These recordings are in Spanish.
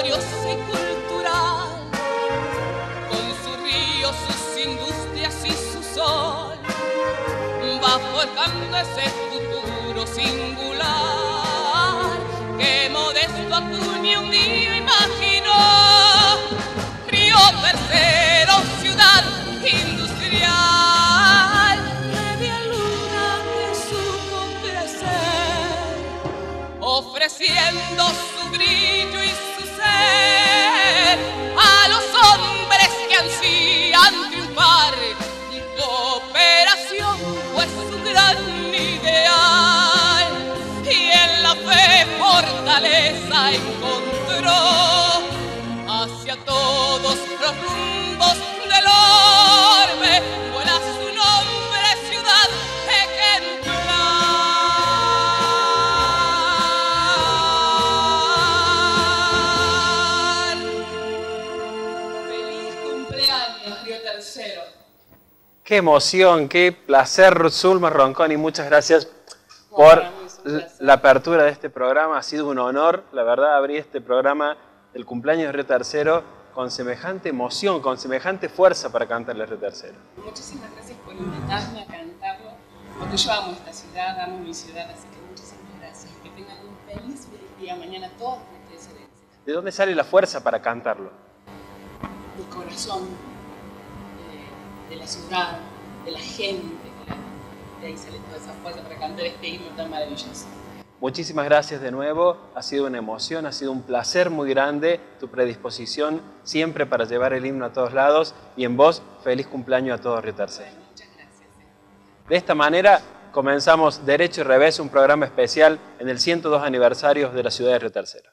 gloriosa y cultural, con su río, sus industrias y su sol, va forjando ese futuro singular que Modesto Acuña un día imaginó. Río Tercero, ciudad industrial, media luna que supo crecer, ofreciendo su brillo y su ser a los hombres que ansían triunfar. Cooperación fue su gran ideal y en la fe fortaleza encontró hacia todos los rumbos del orbe. Vuela su nombre, ciudad ejemplar. Feliz cumpleaños, Río Tercero. Qué emoción, qué placer, Zulma Ronconi. Muchas gracias por la apertura de este programa. Ha sido un honor, la verdad, abrir este programa del cumpleaños de Río Tercero con semejante emoción, con semejante fuerza para cantarle a Río Tercero. Muchísimas gracias por invitarme a cantarlo, porque yo amo esta ciudad, amo mi ciudad, así que muchísimas gracias. Que tengan un feliz día mañana todos ustedes. ¿De dónde sale la fuerza para cantarlo? Del corazón, de la ciudad, de la gente, de ahí sale toda esa fuerza para cantar este himno tan maravilloso. Muchísimas gracias de nuevo, ha sido una emoción, ha sido un placer muy grande tu predisposición siempre para llevar el himno a todos lados y en vos, feliz cumpleaños a todo Río Tercero. Muchas gracias. De esta manera comenzamos Derecho y Revés, un programa especial en el 102 aniversario de la ciudad de Río Tercero.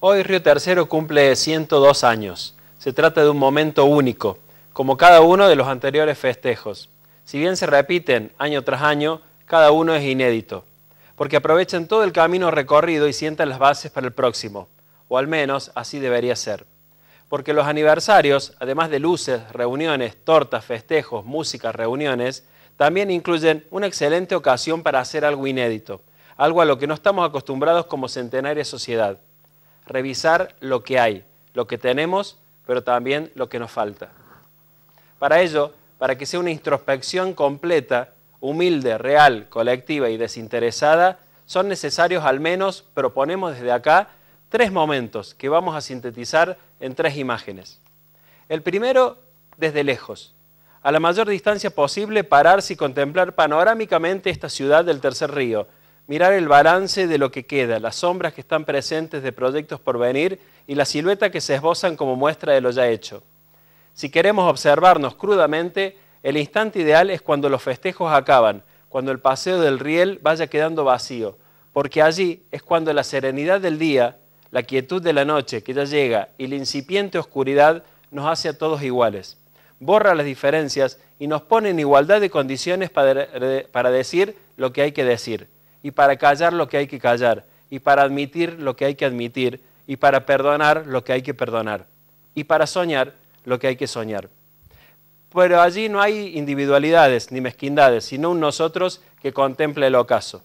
Hoy Río Tercero cumple 102 años. Se trata de un momento único, como cada uno de los anteriores festejos. Si bien se repiten año tras año, cada uno es inédito, porque aprovechan todo el camino recorrido y sientan las bases para el próximo, o al menos así debería ser. Porque los aniversarios, además de luces, reuniones, tortas, festejos, música, reuniones, también incluyen una excelente ocasión para hacer algo inédito, algo a lo que no estamos acostumbrados como centenaria sociedad. Revisar lo que hay, lo que tenemos, pero también lo que nos falta. Para ello, para que sea una introspección completa, humilde, real, colectiva y desinteresada, son necesarios al menos, proponemos desde acá, 3 momentos que vamos a sintetizar en 3 imágenes. El primero, desde lejos. A la mayor distancia posible, pararse y contemplar panorámicamente esta ciudad del Tercer Río, mirar el balance de lo que queda, las sombras que están presentes de proyectos por venir y la silueta que se esbozan como muestra de lo ya hecho. Si queremos observarnos crudamente, el instante ideal es cuando los festejos acaban, cuando el paseo del riel vaya quedando vacío, porque allí es cuando la serenidad del día, la quietud de la noche que ya llega y la incipiente oscuridad nos hace a todos iguales. Borra las diferencias y nos pone en igualdad de condiciones para decir lo que hay que decir, y para callar lo que hay que callar, y para admitir lo que hay que admitir, y para perdonar lo que hay que perdonar, y para soñar lo que hay que soñar. Pero allí no hay individualidades ni mezquindades, sino un nosotros que contempla el ocaso.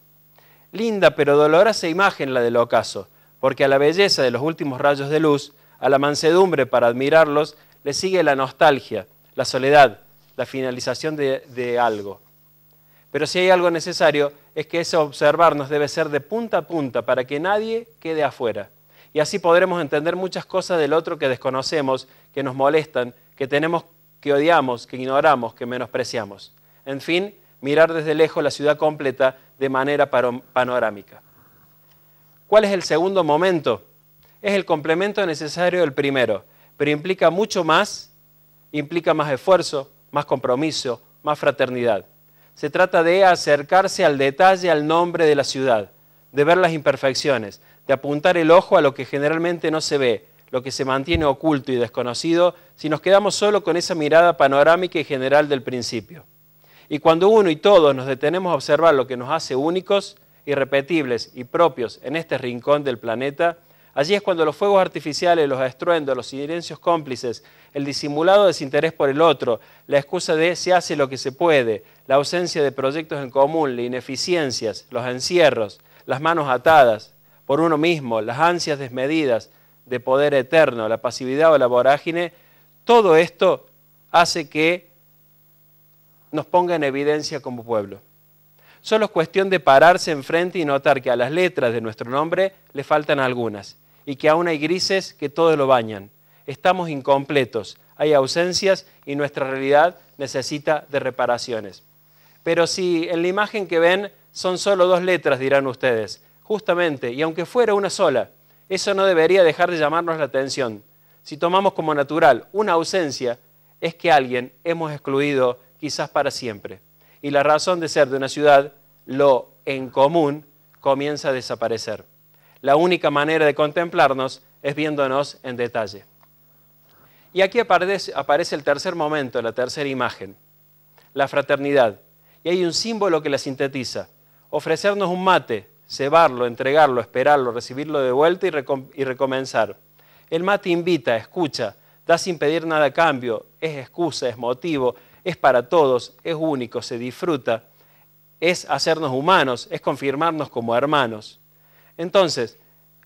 Linda pero dolorosa imagen la del ocaso, porque a la belleza de los últimos rayos de luz, a la mansedumbre para admirarlos, le sigue la nostalgia, la soledad, la finalización de algo. Pero si hay algo necesario, es que ese observarnos debe ser de punta a punta para que nadie quede afuera. Y así podremos entender muchas cosas del otro que desconocemos, que nos molestan, que odiamos, que ignoramos, que menospreciamos. En fin, mirar desde lejos la ciudad completa de manera panorámica. ¿Cuál es el segundo momento? Es el complemento necesario del primero, pero implica mucho más, implica más esfuerzo, más compromiso, más fraternidad. Se trata de acercarse al detalle, al nombre de la ciudad, de ver las imperfecciones, de apuntar el ojo a lo que generalmente no se ve, lo que se mantiene oculto y desconocido, si nos quedamos solo con esa mirada panorámica y general del principio. Y cuando uno y todos nos detenemos a observar lo que nos hace únicos, irrepetibles y propios en este rincón del planeta, allí es cuando los fuegos artificiales, los estruendos, los silencios cómplices, el disimulado desinterés por el otro, la excusa de se hace lo que se puede, la ausencia de proyectos en común, las ineficiencias, los encierros, las manos atadas por uno mismo, las ansias desmedidas de poder eterno, la pasividad o la vorágine, todo esto hace que nos ponga en evidencia como pueblo. Solo es cuestión de pararse enfrente y notar que a las letras de nuestro nombre le faltan algunas y que aún hay grises que todo lo bañan. Estamos incompletos, hay ausencias y nuestra realidad necesita de reparaciones. Pero si en la imagen que ven son solo 2 letras, dirán ustedes, justamente, y aunque fuera una sola, eso no debería dejar de llamarnos la atención. Si tomamos como natural una ausencia, es que alguien hemos excluido quizás para siempre. Y la razón de ser de una ciudad, lo en común, comienza a desaparecer. La única manera de contemplarnos es viéndonos en detalle. Y aquí aparece el tercer momento, la tercera imagen, la fraternidad. Y hay un símbolo que la sintetiza. Ofrecernos un mate, cebarlo, entregarlo, esperarlo, recibirlo de vuelta y recomenzar. El mate invita, escucha, da sin pedir nada a cambio, es excusa, es motivo, es para todos, es único, se disfruta, es hacernos humanos, es confirmarnos como hermanos. Entonces,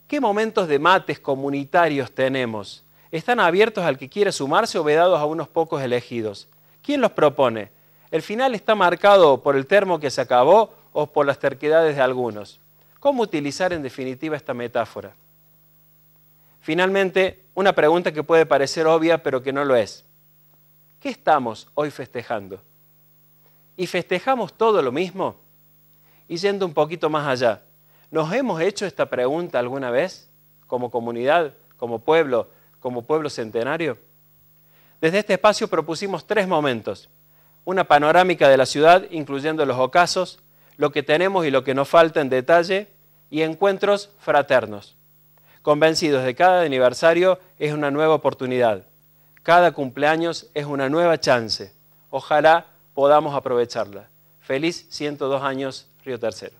¿qué momentos de mates comunitarios tenemos? ¿Están abiertos al que quiere sumarse o vedados a unos pocos elegidos? ¿Quién los propone? ¿El final está marcado por el termo que se acabó o por las terquedades de algunos? ¿Cómo utilizar en definitiva esta metáfora? Finalmente, una pregunta que puede parecer obvia pero que no lo es. ¿Qué estamos hoy festejando? ¿Y festejamos todo lo mismo? Y yendo un poquito más allá, ¿nos hemos hecho esta pregunta alguna vez? Como comunidad, como pueblo centenario. Desde este espacio propusimos 3 momentos. Una panorámica de la ciudad, incluyendo los ocasos, lo que tenemos y lo que nos falta en detalle, y encuentros fraternos. Convencidos de que cada aniversario es una nueva oportunidad. Cada cumpleaños es una nueva chance. Ojalá podamos aprovecharla. Feliz 102 años, Río Tercero.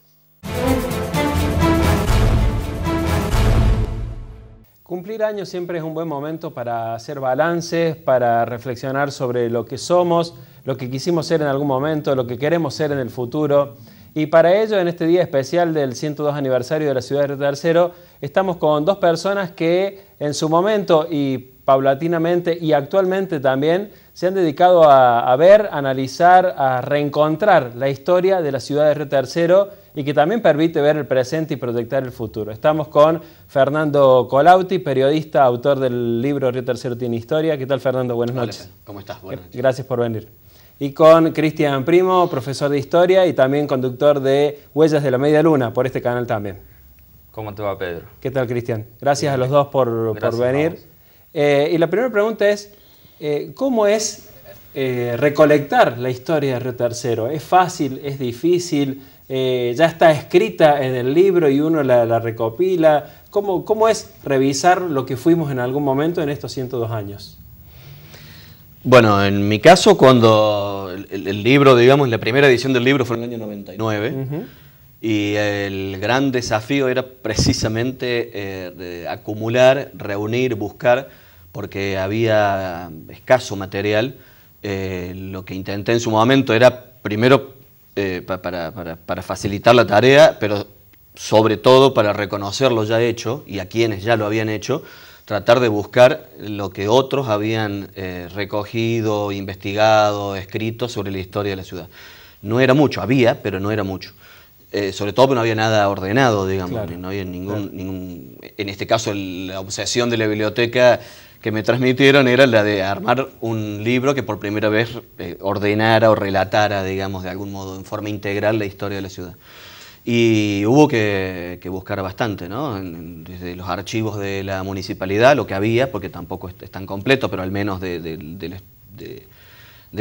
Cumplir años siempre es un buen momento para hacer balances, para reflexionar sobre lo que somos, lo que quisimos ser en algún momento, lo que queremos ser en el futuro. Y para ello, en este día especial del 102 aniversario de la ciudad de Río Tercero, estamos con 2 personas que en su momento y paulatinamente y actualmente también se han dedicado a ver, a analizar, a reencontrar la historia de la ciudad de Río Tercero y que también permite ver el presente y proyectar el futuro. Estamos con Fernando Colautti, periodista, autor del libro Río Tercero tiene historia. ¿Qué tal, Fernando? Buenas noches. Hola, ¿cómo estás? Buenas noches. Gracias por venir. Y con Cristian Primo, profesor de historia y también conductor de Huellas de la Media Luna, por este canal también. ¿Cómo te va, Pedro? ¿Qué tal, Cristian? Gracias a los dos por venir. Y la primera pregunta es, ¿cómo es recolectar la historia de Río Tercero? ¿Es fácil? ¿Es difícil? ¿Ya está escrita en el libro y uno la recopila? ¿Cómo es revisar lo que fuimos en algún momento en estos 102 años? Bueno, en mi caso, cuando el libro, digamos, la primera edición del libro fue en el año 99, y el gran desafío era precisamente de acumular, reunir, buscar, porque había escaso material. Lo que intenté en su momento era, primero, para facilitar la tarea, pero sobre todo para reconocer lo ya hecho, y a quienes ya lo habían hecho, tratar de buscar lo que otros habían recogido, investigado, escrito sobre la historia de la ciudad. No era mucho, había, pero no era mucho. Sobre todo porque no había nada ordenado, digamos, claro, no había ningún... En este caso, la obsesión de la biblioteca que me transmitieron era la de armar un libro que por primera vez ordenara o relatara, digamos, de algún modo, en forma integral, la historia de la ciudad. Y hubo que buscar bastante, ¿no? Desde los archivos de la municipalidad, lo que había, porque tampoco es tan completo, pero al menos del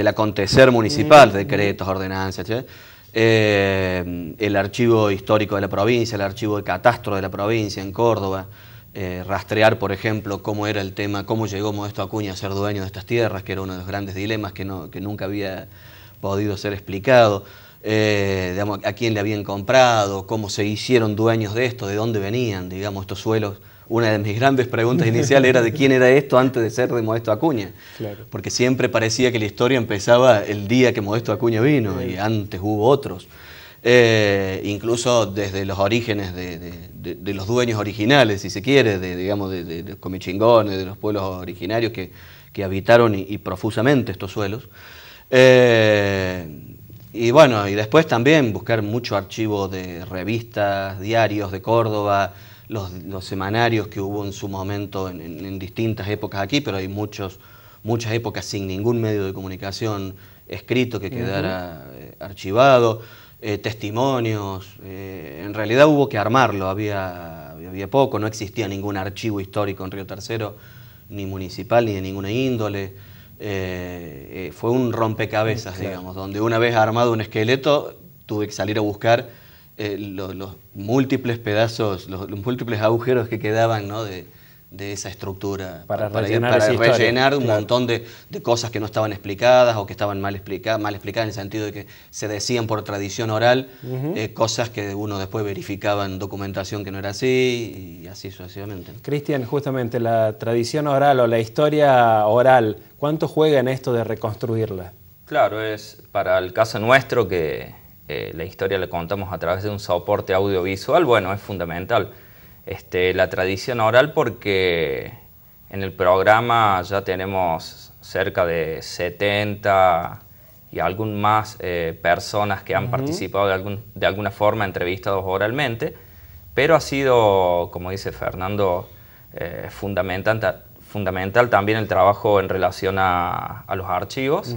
acontecer municipal, decretos, ordenanzas, ¿sí? El archivo histórico de la provincia, el archivo de catastro de la provincia en Córdoba, rastrear, por ejemplo, cómo era el tema, cómo llegó Modesto Acuña a ser dueño de estas tierras, que era uno de los grandes dilemas que nunca había podido ser explicado. digamos, a quién le habían comprado, cómo se hicieron dueños de esto, de dónde venían, digamos, estos suelos. Una de mis grandes preguntas iniciales era de quién era esto antes de ser de Modesto Acuña. Claro. Porque siempre parecía que la historia empezaba el día que Modesto Acuña vino, y antes hubo otros. Incluso desde los orígenes de los dueños originales, si se quiere, digamos, de los comichingones, de los pueblos originarios que habitaron y profusamente estos suelos. Y bueno, y después también buscar mucho archivo de revistas, diarios de Córdoba, los semanarios que hubo en su momento en distintas épocas aquí, pero hay muchas épocas sin ningún medio de comunicación escrito que quedara archivado, testimonios. En realidad hubo que armarlo, había poco, no existía ningún archivo histórico en Río Tercero, ni municipal, ni de ninguna índole. Fue un rompecabezas, claro, digamos, donde una vez armado un esqueleto tuve que salir a buscar los múltiples pedazos, los múltiples agujeros que quedaban, ¿no?, de esa estructura para rellenar un montón de cosas que no estaban explicadas o que estaban mal explicadas en el sentido de que se decían por tradición oral, cosas que uno después verificaba en documentación que no era así, y así sucesivamente. Cristian, justamente la tradición oral o la historia oral, ¿cuánto juega en esto de reconstruirla? Claro, es para el caso nuestro que la historia la contamos a través de un soporte audiovisual, bueno, es fundamental. La tradición oral, porque en el programa ya tenemos cerca de 70 y algún más personas que han participado de alguna forma entrevistados oralmente, pero ha sido, como dice Fernando, fundamental también el trabajo en relación a los archivos,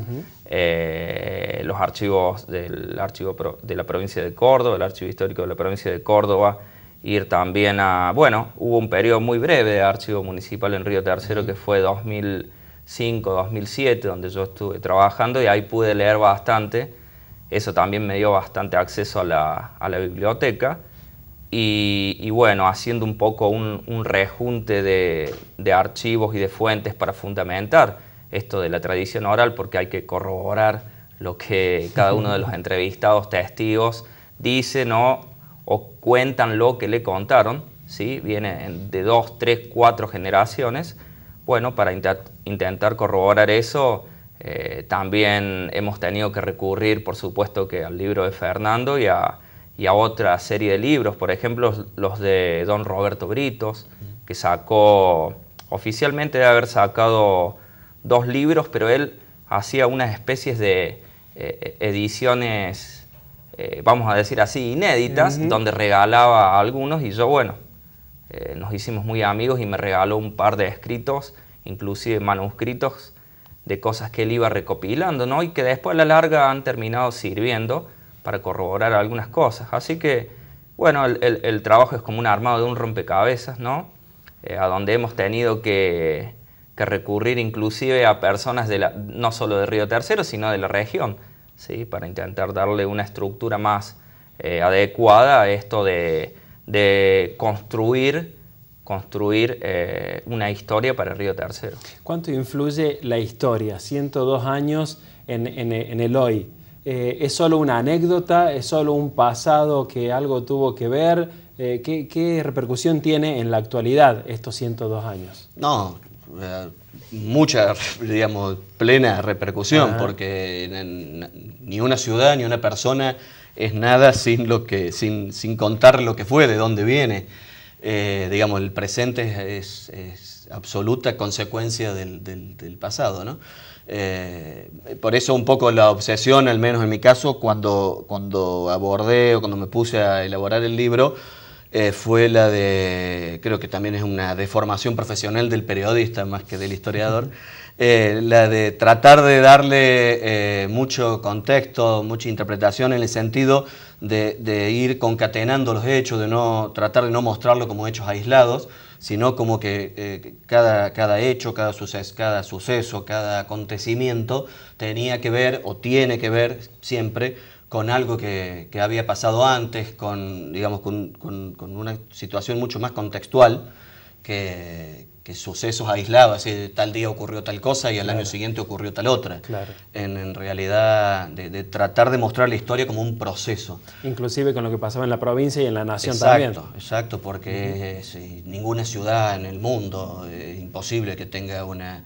los archivos del archivo de la provincia de Córdoba, el archivo histórico de la provincia de Córdoba, ir también a, bueno, hubo un periodo muy breve de archivo municipal en Río Tercero que fue 2005-2007, donde yo estuve trabajando y ahí pude leer bastante. Eso también me dio bastante acceso a la biblioteca y bueno, haciendo un poco un rejunte de archivos y de fuentes para fundamentar esto de la tradición oral, porque hay que corroborar lo que cada uno de los entrevistados, testigos, dicen o cuentan lo que le contaron, ¿sí? Viene de 2, 3, 4 generaciones. Bueno, para intentar corroborar eso, también hemos tenido que recurrir, por supuesto, que al libro de Fernando y a otra serie de libros, por ejemplo, los de don Roberto Britos, que sacó, oficialmente debe haber sacado 2 libros, pero él hacía unas especies de ediciones, vamos a decir así, inéditas, donde regalaba a algunos, y yo, bueno, nos hicimos muy amigos y me regaló un par de escritos, inclusive manuscritos de cosas que él iba recopilando, ¿no? Y que después a la larga han terminado sirviendo para corroborar algunas cosas. Así que, bueno, el trabajo es como un armado de un rompecabezas, ¿no? A donde hemos tenido que recurrir inclusive a personas no solo de Río Tercero, sino de la región, ¿sí? Para intentar darle una estructura más adecuada a esto de construir una historia para Río Tercero. ¿Cuánto influye la historia, 102 años en el hoy? ¿Es solo una anécdota? ¿Es solo un pasado que algo tuvo que ver? ¿Qué repercusión tiene en la actualidad estos 102 años? No, mucha, digamos, plena repercusión, porque ni una ciudad ni una persona es nada sin contar lo que fue, de dónde viene. Digamos, el presente es absoluta consecuencia del pasado, ¿no? Por eso un poco la obsesión, al menos en mi caso, cuando abordé o cuando me puse a elaborar el libro, fue la de, creo que también es una deformación profesional del periodista más que del historiador, la de tratar de darle mucho contexto, mucha interpretación en el sentido de ir concatenando los hechos, tratar de no mostrarlo como hechos aislados, sino como que cada hecho, cada suceso, cada acontecimiento tenía que ver o tiene que ver siempre con algo que había pasado antes, con una situación mucho más contextual que sucesos aislados, así, tal día ocurrió tal cosa y al año siguiente ocurrió tal otra. Claro. En realidad, de tratar de mostrar la historia como un proceso. Inclusive con lo que pasaba en la provincia y en la nación Exacto, también. exacto, porque ninguna ciudad en el mundo es imposible que tenga una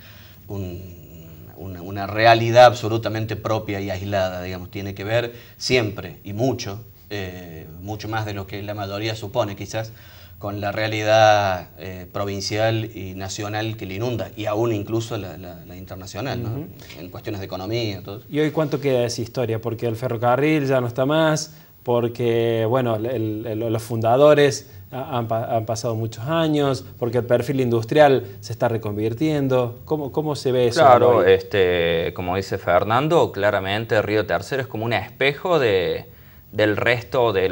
realidad absolutamente propia y aislada, digamos. Tiene que ver siempre y mucho más de lo que la mayoría supone, quizás, con la realidad provincial y nacional que le inunda, y aún incluso la internacional, ¿no? En cuestiones de economía. Todo. ¿Y hoy cuánto queda de esa historia? Porque el ferrocarril ya no está más, porque bueno, los fundadores han pasado muchos años, porque el perfil industrial se está reconvirtiendo. ¿Cómo se ve eso? Claro, como dice Fernando, claramente Río Tercero es como un espejo del resto de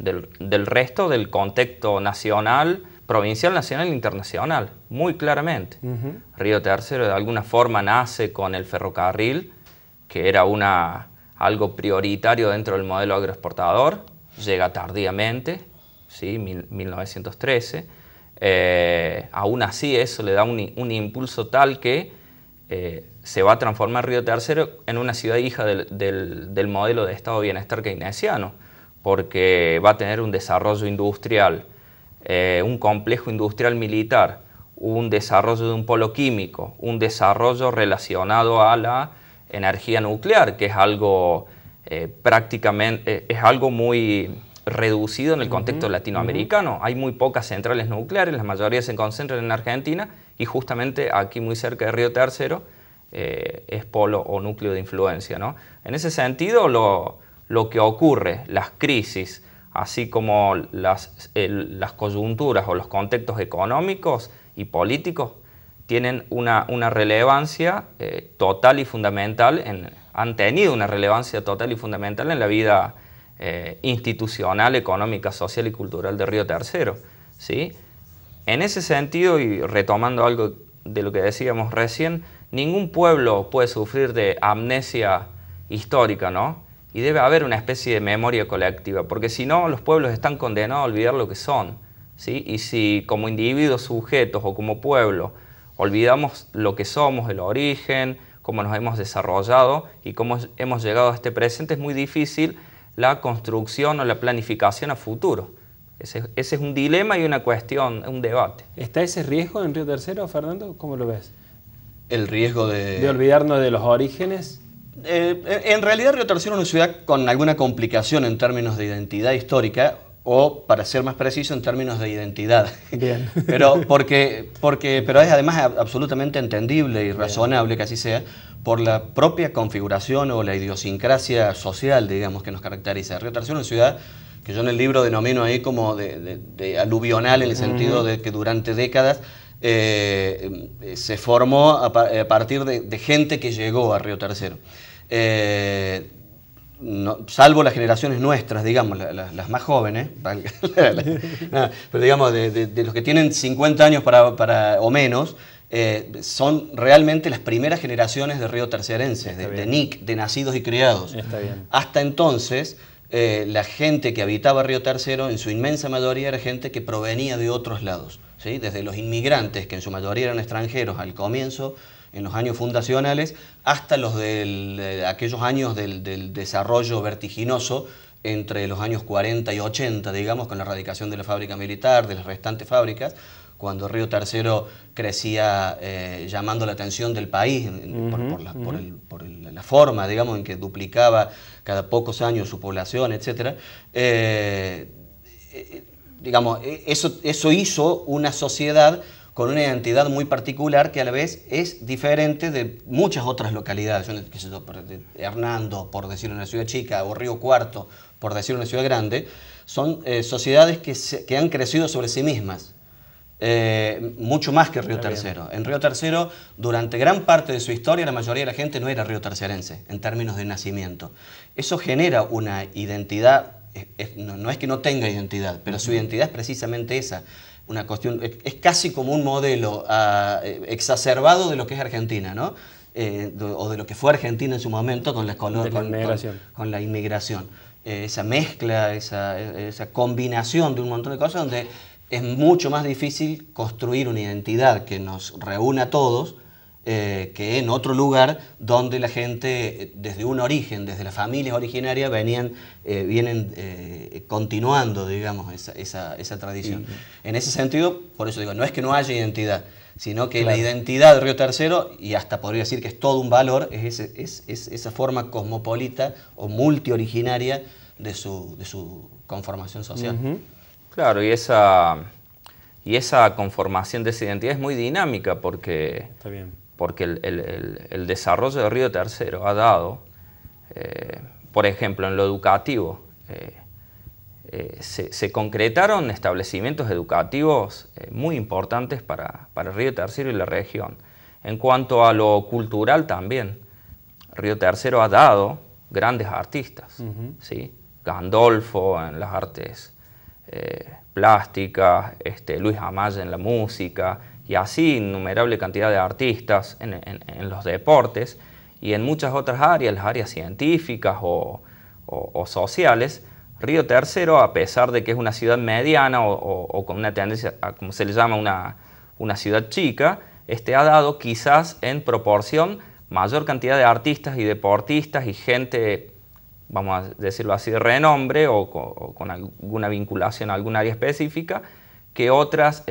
del resto del contexto nacional, provincial, nacional e internacional, muy claramente. Río Tercero de alguna forma nace con el ferrocarril, que era algo prioritario dentro del modelo agroexportador, llega tardíamente, ¿sí? 1913. Aún así eso le da un impulso tal que se va a transformar Río Tercero en una ciudad hija del modelo de estado de bienestar keynesiano, porque va a tener un desarrollo industrial, un complejo industrial militar, un desarrollo de un polo químico, un desarrollo relacionado a la energía nuclear, que es algo es algo muy reducido en el contexto latinoamericano. Hay muy pocas centrales nucleares, la mayoría se concentran en Argentina, y justamente aquí muy cerca de Río Tercero es polo o núcleo de influencia, ¿no? En ese sentido, lo que ocurre, las crisis, así como las coyunturas o los contextos económicos y políticos, tienen una relevancia total y fundamental, han tenido una relevancia total y fundamental en la vida institucional, económica, social y cultural de Río Tercero, ¿sí? En ese sentido, y retomando algo de lo que decíamos recién, ningún pueblo puede sufrir de amnesia histórica, ¿no? Y debe haber una especie de memoria colectiva, porque si no, los pueblos están condenados a olvidar lo que son, ¿sí? Y si como individuos sujetos o como pueblo olvidamos lo que somos, el origen, cómo nos hemos desarrollado y cómo hemos llegado a este presente, es muy difícil la construcción o la planificación a futuro. Ese es un dilema y una cuestión, un debate. ¿Está ese riesgo en Río Tercero, Fernando? ¿Cómo lo ves? El riesgo ¿De olvidarnos de los orígenes? En realidad Río Tercero es una ciudad con alguna complicación en términos de identidad histórica, o para ser más preciso, en términos de identidad. Bien. pero es además absolutamente entendible y razonable que así sea, por la propia configuración o la idiosincrasia social, digamos, que nos caracteriza. Río Tercero es una ciudad que yo en el libro denomino ahí como de aluvional, en el sentido de que durante décadas se formó a partir de gente que llegó a Río Tercero. Salvo las generaciones nuestras, digamos, las más jóvenes, pero digamos, de los que tienen 50 años o menos, son realmente las primeras generaciones de río tercerenses, de NIC, de nacidos y criados. Está bien. Hasta entonces, la gente que habitaba Río Tercero, en su inmensa mayoría, era gente que provenía de otros lados, ¿sí? Desde los inmigrantes, que en su mayoría eran extranjeros al comienzo, en los años fundacionales, hasta los aquellos años del desarrollo vertiginoso entre los años 40 y 80, digamos, con la erradicación de la fábrica militar, de las restantes fábricas, cuando Río Tercero crecía llamando la atención del país por la forma, digamos, en que duplicaba cada pocos años su población, etc. Digamos, eso hizo una sociedad con una identidad muy particular que a la vez es diferente de muchas otras localidades. De Hernando, por decir una ciudad chica, o Río Cuarto, por decir una ciudad grande, son sociedades que han crecido sobre sí mismas, mucho más que Río Tercero. En Río Tercero, durante gran parte de su historia, la mayoría de la gente no era río tercerense, en términos de nacimiento. Eso genera una identidad, no es que no tenga identidad, pero su identidad es precisamente esa. Una cuestión, es casi como un modelo exacerbado de lo que es Argentina, ¿no? O de lo que fue Argentina en su momento con la inmigración. Esa mezcla, esa combinación de un montón de cosas donde es mucho más difícil construir una identidad que nos reúna a todos que en otro lugar donde la gente desde un origen, desde las familias originarias vienen continuando, digamos, esa tradición. Sí. En ese sentido, por eso digo, no es que no haya identidad, sino que claro, la identidad de Río Tercero, y hasta podría decir que es todo un valor, es esa forma cosmopolita o multioriginaria de su conformación social. Claro, y esa conformación de esa identidad es muy dinámica porque, el desarrollo de Río Tercero ha dado, por ejemplo, en lo educativo, se concretaron establecimientos educativos muy importantes para Río Tercero y la región. En cuanto a lo cultural también, Río Tercero ha dado grandes artistas, ¿sí? Gandolfo en las artes plásticas, Luis Amaya en la música, y así innumerable cantidad de artistas en los deportes y en muchas otras áreas, las áreas científicas o sociales. Río Tercero, a pesar de que es una ciudad mediana o con una tendencia a, como se le llama, una ciudad chica, ha dado quizás en proporción mayor cantidad de artistas y deportistas y gente, vamos a decirlo así, de renombre o con alguna vinculación a alguna área específica que otras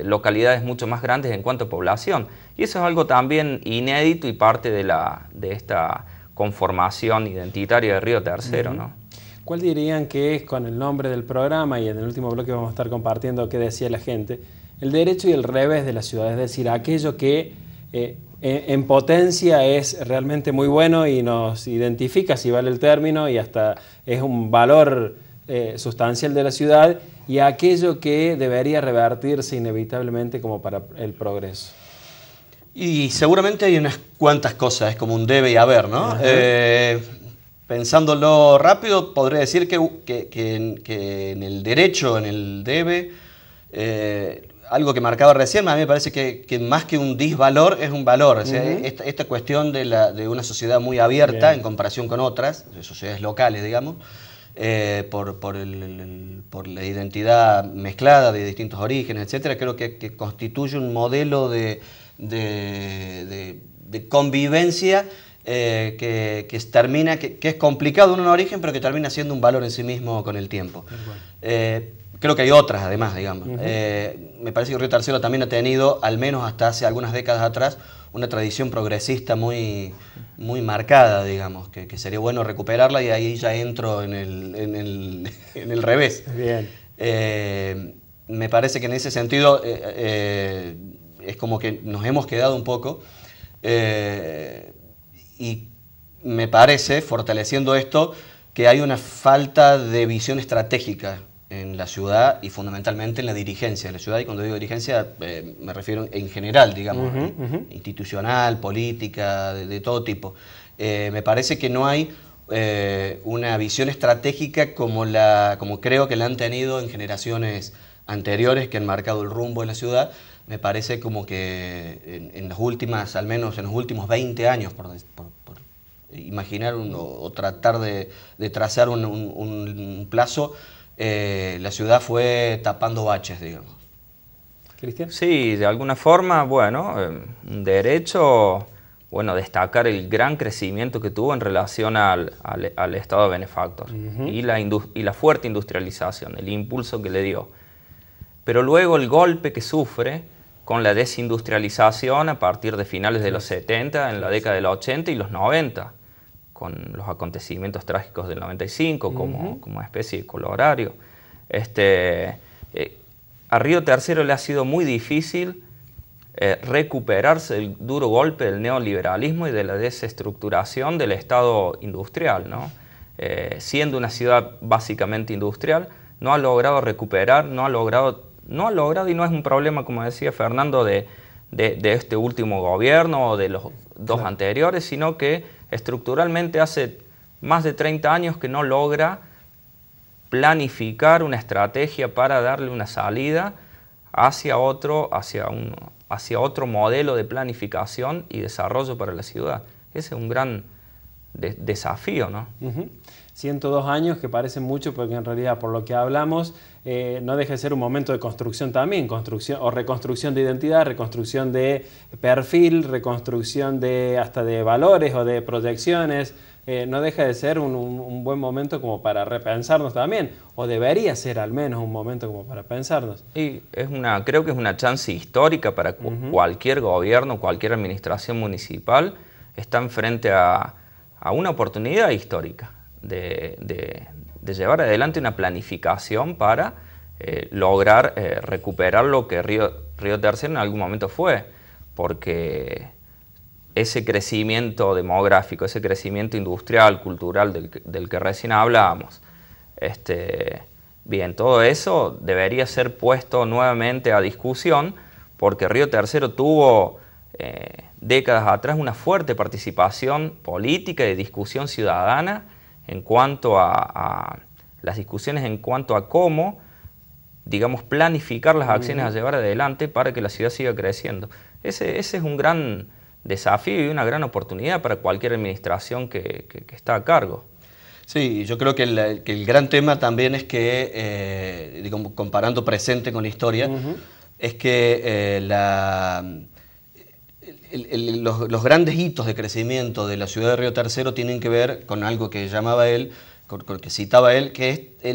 localidades mucho más grandes en cuanto a población. Y eso es algo también inédito y parte de esta conformación identitaria de Río Tercero, ¿no? ¿Cuál dirían que es, con el nombre del programa y en el último bloque vamos a estar compartiendo qué decía la gente, el derecho y el revés de la ciudad? Es decir, aquello que en potencia es realmente muy bueno y nos identifica, si vale el término, y hasta es un valor sustancial de la ciudad, y aquello que debería revertirse inevitablemente como para el progreso. Y seguramente hay unas cuantas cosas, es como un debe y haber, ¿no? Pensándolo rápido, podría decir que en el derecho, en el debe, algo que marcaba recién, a mí me parece que más que un disvalor es un valor. O sea, esta cuestión de una sociedad muy abierta en comparación con otras, sociedades locales, digamos, por la identidad mezclada de distintos orígenes, etcétera, creo que constituye un modelo de convivencia que es complicado en un origen, pero que termina siendo un valor en sí mismo con el tiempo. Creo que hay otras, además, digamos. Me parece que Río Tercero también ha tenido, al menos hasta hace algunas décadas atrás, una tradición progresista muy marcada, digamos, que sería bueno recuperarla, y ahí ya entro en el revés. Bien. Me parece que en ese sentido es como que nos hemos quedado un poco, y me parece, fortaleciendo esto, que hay una falta de visión estratégica en la ciudad y fundamentalmente en la dirigencia de la ciudad. Y cuando digo dirigencia me refiero en general, digamos, institucional, política, de todo tipo. Me parece que no hay una visión estratégica como creo que la han tenido en generaciones anteriores, que han marcado el rumbo de la ciudad. Me parece como que en las últimas, al menos en los últimos 20 años, por imaginar o tratar de trazar un plazo, la ciudad fue tapando baches, digamos. ¿Cristian? Sí, de alguna forma, bueno, un derecho, bueno, destacar el gran crecimiento que tuvo en relación al Estado benefactor y la fuerte industrialización, el impulso que le dio. Pero luego el golpe que sufre con la desindustrialización a partir de finales de los 70, en la década de los 80 y los 90, con los acontecimientos trágicos del 95 como especie de colorario. A Río Tercero le ha sido muy difícil recuperarse del duro golpe del neoliberalismo y de la desestructuración del Estado industrial, ¿no? Siendo una ciudad básicamente industrial, no ha logrado recuperar, no ha logrado, y no es un problema, como decía Fernando, de este último gobierno o de los dos anteriores, sino que estructuralmente hace más de 30 años que no logra planificar una estrategia para darle una salida hacia otro modelo de planificación y desarrollo para la ciudad. Ese es un gran desafío, ¿no? 102 años, que parecen mucho, porque en realidad, por lo que hablamos, no deja de ser un momento de construcción también, reconstrucción de identidad, reconstrucción de perfil, reconstrucción hasta de valores o de proyecciones. No deja de ser un buen momento como para repensarnos también, o debería ser al menos un momento como para pensarnos. Y creo que es una chance histórica para cualquier gobierno, cualquier administración municipal, están frente a una oportunidad histórica de llevar adelante una planificación para lograr recuperar lo que Río Tercero en algún momento fue, porque ese crecimiento demográfico, ese crecimiento industrial, cultural del que recién hablábamos, bien, todo eso debería ser puesto nuevamente a discusión, porque Río Tercero tuvo décadas atrás una fuerte participación política y de discusión ciudadana en cuanto a las discusiones en cuanto a cómo, digamos, planificar las acciones a llevar adelante para que la ciudad siga creciendo. Ese es un gran desafío y una gran oportunidad para cualquier administración que está a cargo. Sí, yo creo que el gran tema también es que, digamos, comparando presente con historia, es que los grandes hitos de crecimiento de la ciudad de Río Tercero tienen que ver con algo que llamaba él, con que citaba él, que es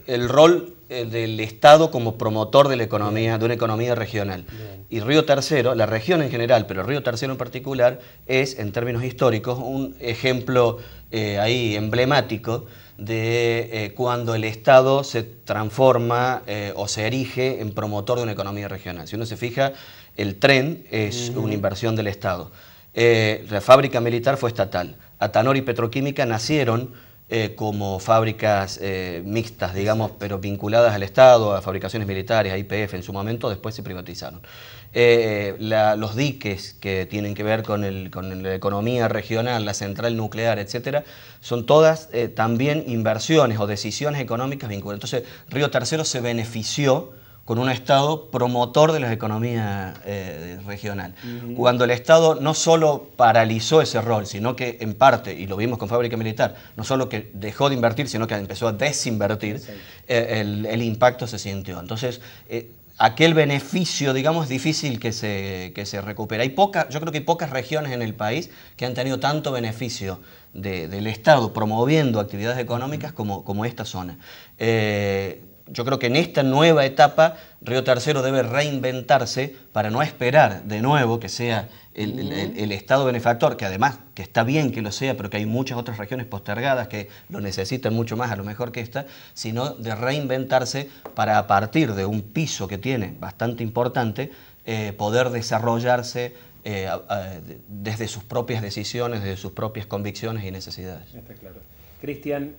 el rol del Estado como promotor de la economía, de una economía regional. Bien. Y Río Tercero, la región en general, pero Río Tercero en particular, es, en términos históricos, un ejemplo ahí emblemático de cuando el Estado se transforma o se erige en promotor de una economía regional. Si uno se fija, el tren es una inversión del Estado. La fábrica militar fue estatal. Atanor y Petroquímica nacieron como fábricas mixtas, digamos, pero vinculadas al Estado, a fabricaciones militares, a YPF en su momento, después se privatizaron. Los diques que tienen que ver con la economía regional, la central nuclear, etcétera, son todas también inversiones o decisiones económicas vinculadas. Entonces, Río Tercero se benefició con un Estado promotor de la economía regional. Cuando el Estado no solo paralizó ese rol, sino que en parte, y lo vimos con Fábrica Militar, no solo que dejó de invertir, sino que empezó a desinvertir, el impacto se sintió. Entonces, aquel beneficio, digamos, es difícil que se recupere. Yo creo que hay pocas regiones en el país que han tenido tanto beneficio del Estado promoviendo actividades económicas como esta zona. Yo creo que en esta nueva etapa Río Tercero debe reinventarse para no esperar de nuevo que sea el Estado benefactor, que además que está bien que lo sea, pero que hay muchas otras regiones postergadas que lo necesitan mucho más a lo mejor que esta, sino de reinventarse para, a partir de un piso que tiene bastante importante, poder desarrollarse desde sus propias decisiones, desde sus propias convicciones y necesidades. Está claro. Cristian,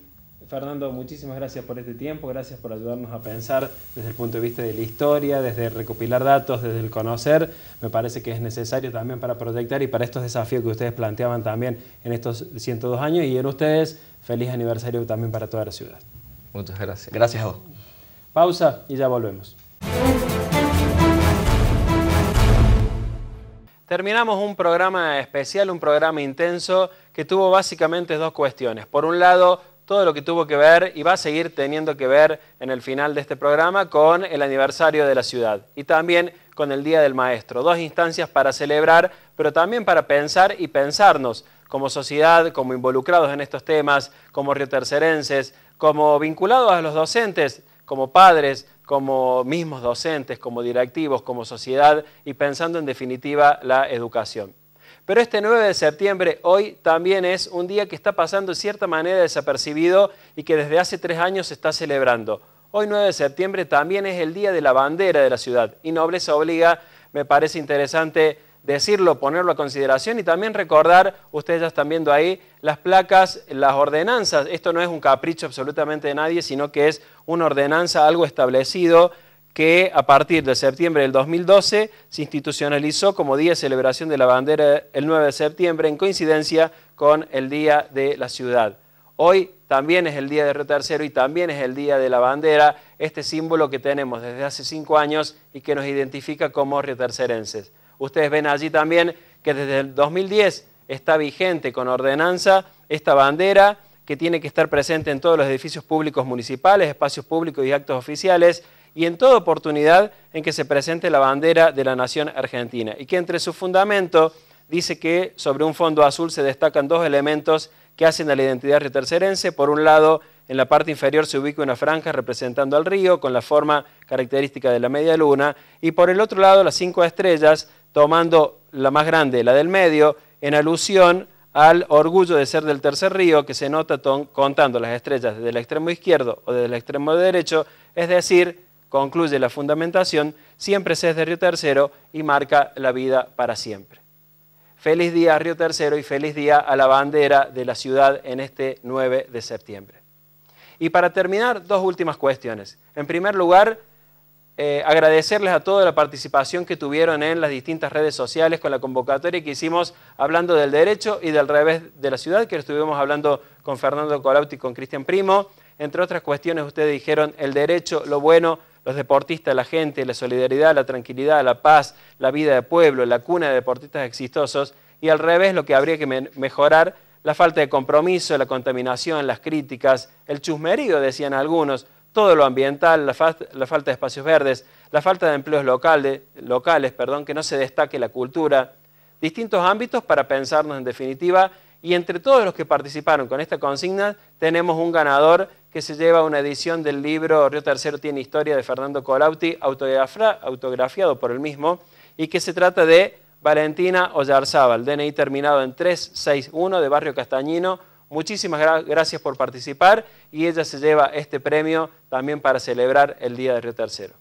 Fernando, muchísimas gracias por este tiempo, gracias por ayudarnos a pensar desde el punto de vista de la historia, desde recopilar datos, desde el conocer. Me parece que es necesario también para proyectar y para estos desafíos que ustedes planteaban también en estos 102 años. Y en ustedes, feliz aniversario también para toda la ciudad. Muchas gracias. Gracias a vos. Pausa y ya volvemos. Terminamos un programa especial, un programa intenso que tuvo básicamente dos cuestiones. Por un lado, todo lo que tuvo que ver y va a seguir teniendo que ver en el final de este programa con el aniversario de la ciudad y también con el Día del Maestro. Dos instancias para celebrar, pero también para pensar y pensarnos como sociedad, como involucrados en estos temas, como riotercerenses, como vinculados a los docentes, como padres, como mismos docentes, como directivos, como sociedad y pensando en definitiva la educación. Pero este 9 de septiembre, hoy, también es un día que está pasando de cierta manera desapercibido y que desde hace 3 años se está celebrando. Hoy, 9 de septiembre, también es el Día de la Bandera de la ciudad. Y Nobleza Obliga, me parece interesante decirlo, ponerlo a consideración y también recordar, ustedes ya están viendo ahí, las placas, las ordenanzas. Esto no es un capricho absolutamente de nadie, sino que es una ordenanza, algo establecido, que a partir de septiembre del 2012 se institucionalizó como Día de Celebración de la Bandera el 9 de septiembre en coincidencia con el Día de la Ciudad. Hoy también es el Día de Río Tercero y también es el Día de la Bandera, este símbolo que tenemos desde hace 5 años y que nos identifica como riotercerenses. Ustedes ven allí también que desde el 2010 está vigente con ordenanza esta bandera que tiene que estar presente en todos los edificios públicos municipales, espacios públicos y actos oficiales, y en toda oportunidad en que se presente la bandera de la nación argentina, y que entre su fundamento dice que sobre un fondo azul se destacan dos elementos que hacen a la identidad riotercerense. Por un lado, en la parte inferior se ubica una franja representando al río con la forma característica de la media luna, y por el otro lado las 5 estrellas, tomando la más grande, la del medio, en alusión al orgullo de ser del tercer río que se nota contando las estrellas desde el extremo izquierdo o desde el extremo derecho, es decir, concluye la fundamentación, siempre se es de Río Tercero y marca la vida para siempre. Feliz día a Río Tercero y feliz día a la bandera de la ciudad en este 9 de septiembre. Y para terminar, dos últimas cuestiones. En primer lugar, agradecerles a toda la participación que tuvieron en las distintas redes sociales con la convocatoria que hicimos hablando del derecho y del revés de la ciudad, que estuvimos hablando con Fernando Colautti y con Cristian Primo. Entre otras cuestiones, ustedes dijeron el derecho, lo bueno, los deportistas, la gente, la solidaridad, la tranquilidad, la paz, la vida de pueblo, la cuna de deportistas exitosos, y al revés lo que habría que mejorar, la falta de compromiso, la contaminación, las críticas, el chusmerío, decían algunos, todo lo ambiental, la falta de espacios verdes, la falta de empleos locales, que no se destaque la cultura, distintos ámbitos para pensarnos en definitiva, y entre todos los que participaron con esta consigna tenemos un ganador que se lleva una edición del libro Río Tercero tiene historia de Fernando Colautti, autografiado por él mismo, y que se trata de Valentina Oyarzábal, DNI terminado en 361 de Barrio Castañino. Muchísimas gracias por participar y ella se lleva este premio también para celebrar el Día de Río Tercero.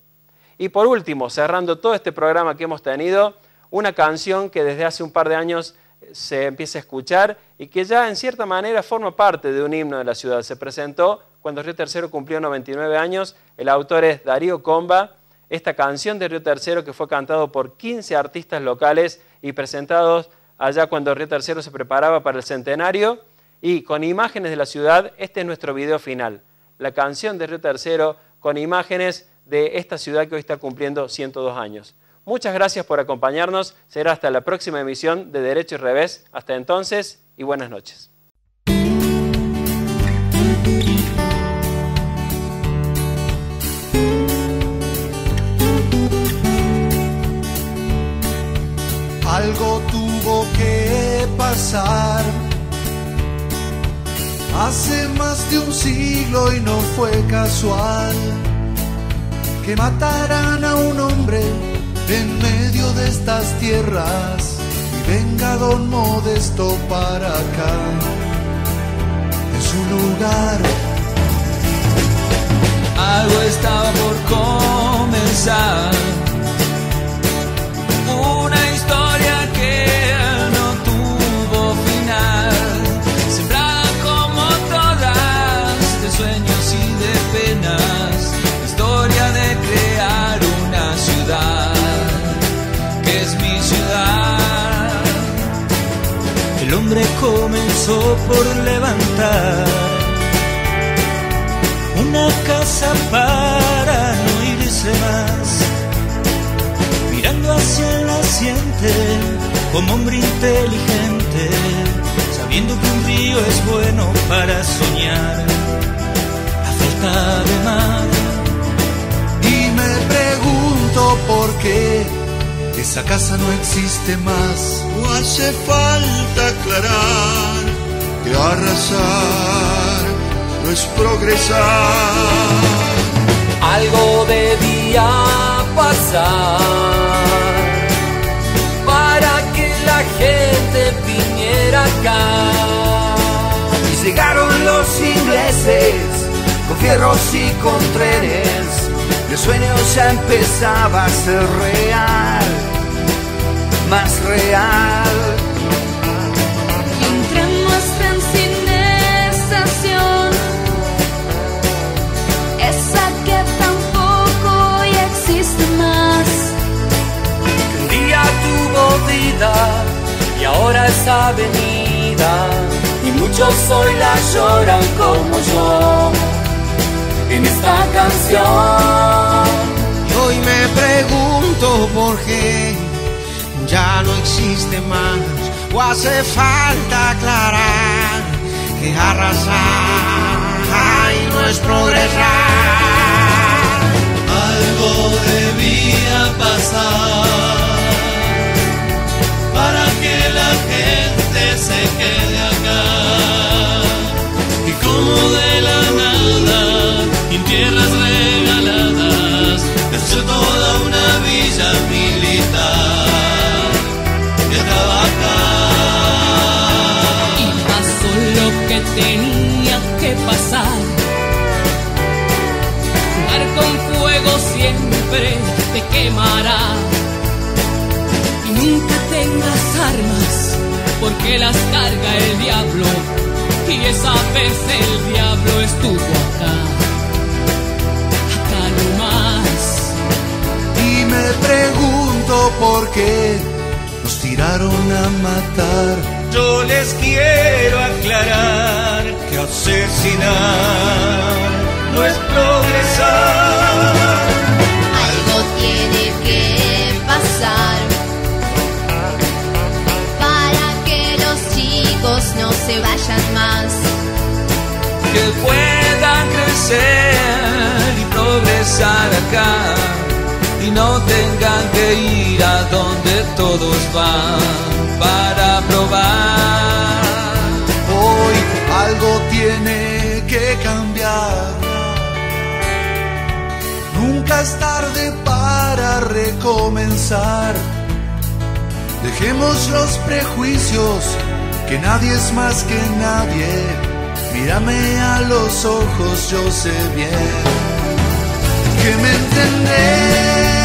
Y por último, cerrando todo este programa que hemos tenido, una canción que desde hace un par de años se empieza a escuchar y que ya en cierta manera forma parte de un himno de la ciudad. Se presentó cuando Río Tercero cumplió 99 años, el autor es Darío Comba. Esta canción de Río Tercero que fue cantado por 15 artistas locales y presentados allá cuando Río Tercero se preparaba para el centenario, y con imágenes de la ciudad, este es nuestro video final. La canción de Río Tercero con imágenes de esta ciudad que hoy está cumpliendo 102 años. Muchas gracias por acompañarnos. Será hasta la próxima emisión de Derecho y Revés. Hasta entonces y buenas noches. Algo tuvo que pasar hace más de un siglo y no fue casual que mataran a un hombre en medio de estas tierras y venga don Modesto para acá, en su lugar. Algo estaba por comenzar, una historia que no tuvo final, sembrada como todas de sueños y de penas, historia de crear una ciudad que es mi ciudad. El hombre comenzó por levantar una casa para no irse más, mirando hacia el naciente como hombre inteligente, sabiendo que un río es bueno para soñar a falta de mar. Y me pregunto por qué esa casa no existe más. No hace falta aclarar que arrasar no es progresar. Algo debía pasar para que la gente viniera acá. Y llegaron los ingleses con fierros y con trenes. El sueño ya empezaba a ser real, más real. Entre nuestra estación, esa que tampoco ya existe más. Un día tuvo vida y ahora es avenida, y muchos hoy la lloran como yo en esta canción. Y hoy me pregunto por qué ya no existe más o hace falta aclarar que arrasar no es progresar. Algo debía pasar para que la gente se quede acá. Y como de la nada, en tierras regaladas, nació toda una villa militar que trabaja. Y pasó lo que tenía que pasar. Jugar con fuego siempre te quemará. Y nunca tengas armas, porque las carga el diablo. Y esa vez el diablo estuvo acá, acá nomás. Y me pregunto por qué nos tiraron a matar. Yo les quiero aclarar que asesinar no es progresar. Algo tiene que pasar para que los chicos no se vayan más. Que puedan crecer y progresar acá y no tengan que ir a donde todos van para probar. Hoy algo tiene que cambiar. Nunca es tarde para recomenzar. Dejemos los prejuicios, que nadie es más que nadie. Mírame a los ojos, yo sé bien que me entendés.